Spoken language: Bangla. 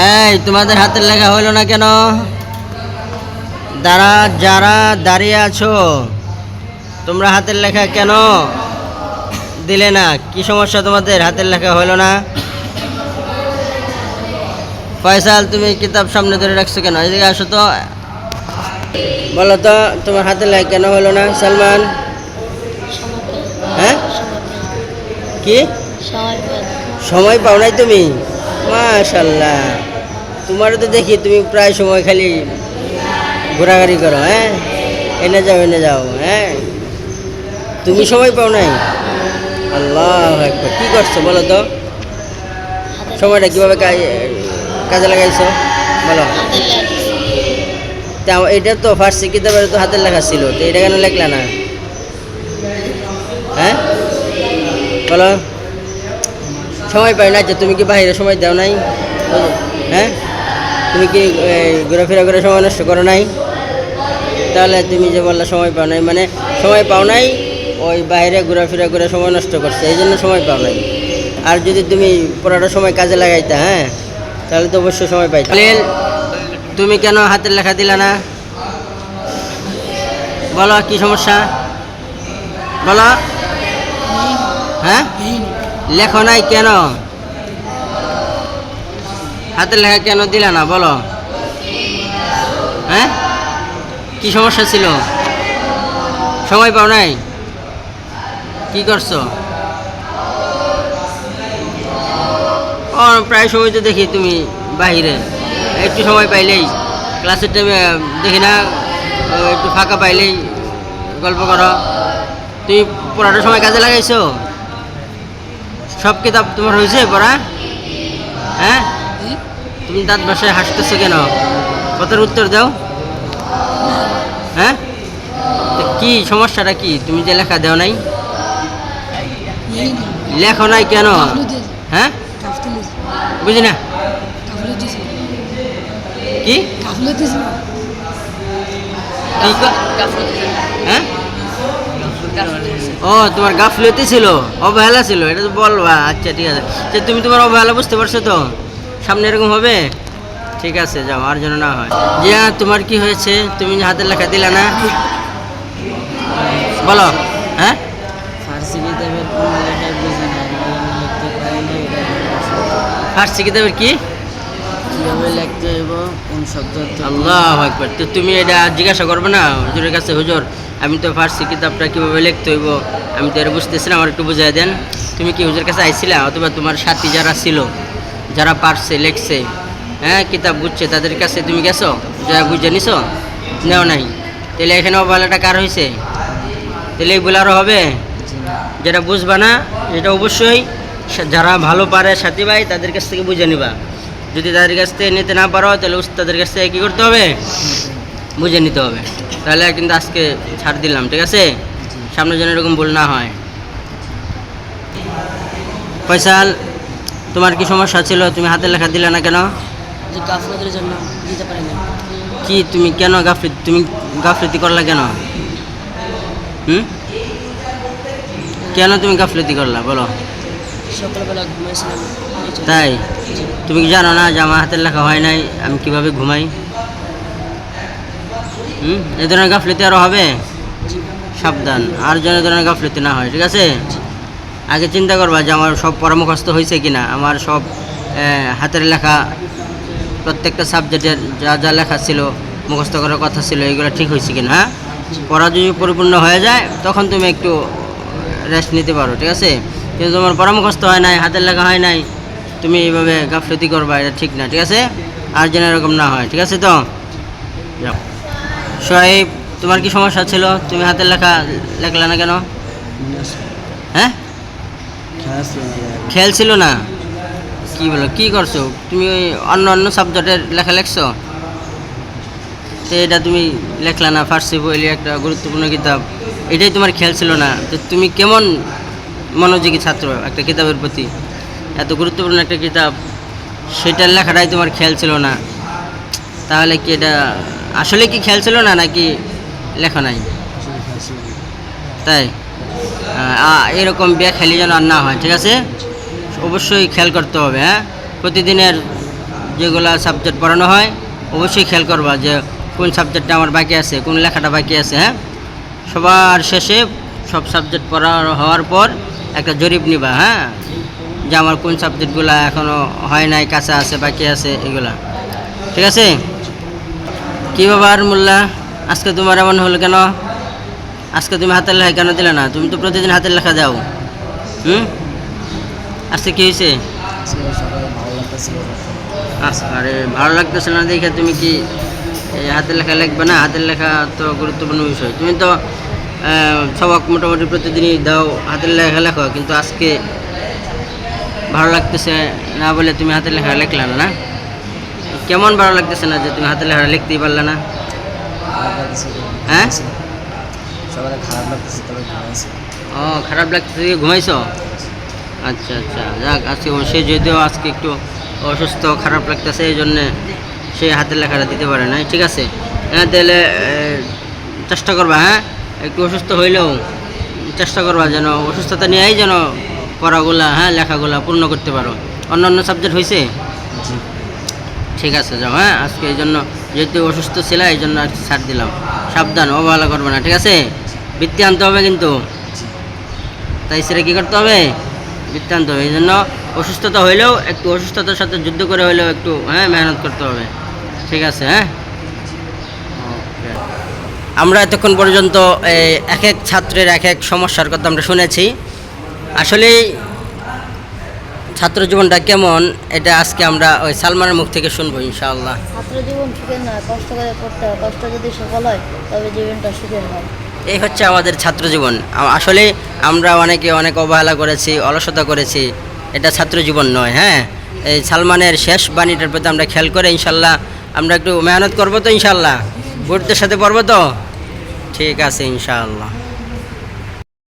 এই তোমাদের হাতের লেখা হলো না কেন? যারা দাঁড়িয়ে আছো তোমরা হাতের লেখা কেন দিলে না? কি সমস্যা তোমাদের? হাতের লেখা হলো না? ফয়সাল, তুমি কিতাব সামনে ধরে রাখছো কেন? এদিকে আসো তো, বলো তো তোমার হাতের লেখা কেন হলো না? সালমান, হ্যাঁ কি সময় পাও নাই তুমি? মাশাল্লাহ, তোমারও তো দেখি তুমি প্রায় সময় খালি ঘোরাঘুরি করো। হ্যাঁ, এনে যাও। হ্যাঁ, তুমি সময় পাও নাই? আল্লাহ আকবার, কি করছো বলো তো? সময়টা কিভাবে কাজে লাগাইছো বলো? তা এটা তো ফার্সি কিতাবের তো হাতের লেখা ছিল, তো এটা কেন লেখলা না? হ্যাঁ বলো, সময় পাই না? যে তুমি কি বাইরে সময় দাও নাই? হ্যাঁ, তুমি কি ঘোরাফেরা করে সময় নষ্ট করো নাই? তাহলে তুমি যে বললা সময় পাও নাই, মানে সময় পাও নাই ওই বাইরে ঘোরাফেরা করে সময় নষ্ট করছে, এই জন্য সময় পাও নাই। আর যদি তুমি পুরোটা সময় কাজে লাগাইতা, হ্যাঁ, তাহলে তো অবশ্যই সময় পাইতা। তুমি কেন হাতের লেখা দিলা না? বলো কি সমস্যা বলো? হ্যাঁ, লেখো নাই কেন? হাতের লেখা কেন দিলা না বলো? হ্যাঁ, কি সমস্যা ছিল? সময় পাও নাই? কি করছো? প্রায় সময় তো দেখি তুমি বাহিরে, একটু সময় পাইলেই ক্লাসের টাইমে দেখি না, একটু ফাঁকা পাইলেই গল্প করো। তুমি পড়াটা সময় কাজে লাগাইছো? সব কিতাব তোমার হয়েছে পড়া? হ্যাঁ, তুমি দাঁত বাসায় হাসতেছো কেন? কথার উত্তর দাও। হ্যাঁ, কি সমস্যাটা কি? তুমি যে লেখা দেও নাই, লেখো নাই কেন? হ্যাঁ, বুঝি না কি? হ্যাঁ, ও তোমার গাফলতি ছিল, অবহেলা ছিল, এটা তো বলবা। আচ্ছা ঠিক আছে, যে তুমি তোমার অবহেলা বুঝতে পারছো তো, সামনে এরকম হবে? ঠিক আছে, যাও, আর যেন না হয়। যে তোমার কি হয়েছে? তুমি হাতের লেখা দিলা না বলো? হ্যাঁ, ফার্সি কিতাবের কি কিভাবে লিখতে হইব, কোন শব্দ? আল্লাহু আকবার। তো তুমি এটা জিজ্ঞাসা করবে না হুজুরের কাছে? হুজুর, আমি তো ফার্সি কিতাবটা কীভাবে লিখতে হইব আমি তো এটা বুঝতেছি না, আমার একটু বুঝাই দেন। তুমি কি হুজুরের কাছে আইছিলা, অথবা তোমার সাথী যারা ছিল, যারা পারছে লেখছে, হ্যাঁ, কিতাব বুঝছে, তাদের কাছে তুমি গেছো, যারা বুঝে নিছো? নেও নাই? তাহলে এখানে অবহেলাটা কার হয়েছে? তাহলে এইগুলো আরও হবে। যেটা বুঝবা না এটা অবশ্যই যারা ভালো পারে সাথী ভাই, তাদের কাছ থেকে বুঝে নিবা। যদি তাদের কাছ থেকে নিতে না পারো, তাহলে উস্তাদের কাছ থেকে কী করতে হবে? বুঝে নিতে হবে। তাহলে কিন্তু আজকে ছাড় দিলাম, ঠিক আছে? সামনে যেন এরকম ভুল না হয়। ফয়সাল, তোমার কি সমস্যা ছিল? তুমি হাতের লেখা দিলে না কেন? গাফলতির জন্য দিতে পারি না। কি তুমি কেন গাফলতি করলা কেন? কেন তুমি গাফলতি করলা বলো? সকালবেলা ঘুমাইছিলাম। তাই? তুমি কি জানো না যে আমার হাতের লেখা হয় নাই, আমি কিভাবে ঘুমাই? এই ধরনের গাফলতি আরও হবে, সাবধান, আর যেন এই ধরনের গাফলতি না হয়, ঠিক আছে? আগে চিন্তা করবা যে আমার সব পরামুখস্থ হয়েছে কিনা, আমার সব হাতের লেখা, প্রত্যেকটা সাবজেক্টের যা যা লেখা ছিল, মুখস্থ করার কথা ছিল, এগুলো ঠিক হয়েছে কিনা। হ্যাঁ, পড়া যদি পরিপূর্ণ হয়ে যায় তখন তুমি একটু রেস্ট নিতে পারো, ঠিক আছে? কিন্তু তোমার পরামুখস্থ হয় নাই, হাতের লেখা হয় নাই, তুমি এইভাবে গাফলতি করবা, এটা ঠিক না, ঠিক আছে? আর যেন এরকম না হয়, ঠিক আছে? তো যাও। সোহাইব, তোমার কি সমস্যা ছিল? তুমি হাতের লেখা লেখলা না কেন? হ্যাঁ, খেয়াল ছিল না? কি বলো, কি করছো তুমি? ওই অন্য সাবজেক্টের লেখা লেখছো, তো এটা তুমি লেখলা না? ফার্সি বইলে একটা গুরুত্বপূর্ণ কিতাব, এটাই তোমার খেয়াল ছিল না? তো তুমি কেমন মনোযোগী ছাত্র একটা কিতাবের প্রতি? এত গুরুত্বপূর্ণ একটা কিতাব, সেটার লেখাটাই তোমার খেয়াল ছিল না? তাহলে কি এটা আসলে কি খেয়াল ছিল না, নাকি লেখা নাই? তাই এরকম বেখেয়ালি যেন আর না হয়, ঠিক আছে? অবশ্যই খেয়াল করতে হবে। হ্যাঁ, প্রতিদিনের যেগুলো সাবজেক্ট পড়ানো হয় অবশ্যই খেয়াল করবা যে কোন সাবজেক্টটা আমার বাকি আছে, কোন লেখাটা বাকি আছে। হ্যাঁ, সবার শেষে সব সাবজেক্ট পড়া হওয়ার পর একটা জরিপ নিবা। হ্যাঁ, যে আমার কোন সাবজেক্টগুলো এখনও হয় নাই, কাঁচা আছে, বাকি আছে, এগুলা। ঠিক আছে? কী ব্যাপার মোল্লা, আজকে তোমার এমন হলো কেন? আজকে তুমি হাতের লেখা কেন দিলে না? তুমি তো প্রতিদিন হাতের লেখা দাও। আজকে কী হয়েছে? সকালে ভালো লাগতেছিল। আরে ভালো লাগতেছে না দেখে তুমি কি এই হাতের লেখা লিখবে না? হাতের লেখা তো গুরুত্বপূর্ণ বিষয়। তুমি তো সবক মোটামুটি প্রতিদিনই দাও, হাতের লেখা লেখো, কিন্তু আজকে ভালো লাগতেছে না বলে তুমি হাতের লেখা লিখলে না? কেমন ভালো লাগতেছে না যে তুমি হাতের লেখা লিখতেই পারলে না? হ্যাঁ, সকালে খারাপ লাগতেছে, তবে ঘুমাইছি। ও খারাপ লাগতেছে, ঘুমাইছো? আচ্ছা আচ্ছা, যাক, আজকে সে যদিও আজকে একটু অসুস্থ, খারাপ লাগতেছে, এই জন্যে সে হাতের লেখাটা দিতে পারে না। ঠিক আছে, হ্যাঁ, তাহলে চেষ্টা করবা। হ্যাঁ, একটু অসুস্থ হইলেও চেষ্টা করবা যেন অসুস্থতা নিয়েই যেন পড়াগুলা, হ্যাঁ, লেখাগুলা পূর্ণ করতে পারো। অন্য সাবজেক্ট হয়েছে? জি। ঠিক আছে, যাও। হ্যাঁ, আজকে এই জন্য যেহেতু অসুস্থ ছিল এই জন্য আর কি ছাড় দিলাম। সাবধান, অবহেলা করবে না। ঠিক আছে? বৃত্তি আনতে হবে কিন্তু। তাই সেটা কী করতে হবে? বৃত্তি আনতে হবে। এই জন্য অসুস্থতা হইলেও একটু অসুস্থতার সাথে যুদ্ধ করে হইলেও একটু, হ্যাঁ, মেহনত করতে হবে। ঠিক আছে? হ্যাঁ, ওকে। আমরা এতক্ষণ পর্যন্ত এক এক ছাত্রের এক এক সমস্যার কথা আমরা শুনেছি। আসলেই ছাত্র জীবনটা কেমন এটা আজকে আমরা ওই সালমানের মুখ থেকে শুনবো ইনশাআল্লাহ। ছাত্র জীবন সুখের নয়, কষ্ট করে পড়তে হয়। কষ্ট যদি সফল হয় তবে জীবনটা সুখের হয়। এই হচ্ছে আমাদের ছাত্র জীবন। আসলে আমরা অনেকে অনেক অবহেলা করেছি, অলসতা করেছি, এটা ছাত্র জীবন নয়। হ্যাঁ, এই সালমানের শেষ বাণীটার প্রতি আমরা খেয়াল করে ইনশাল্লাহ আমরা একটু মেহনত করবো তো, ইনশাল্লাহ গুরুত্বের সাথে পড়বো তো। ঠিক আছে ইনশাআল্লাহ।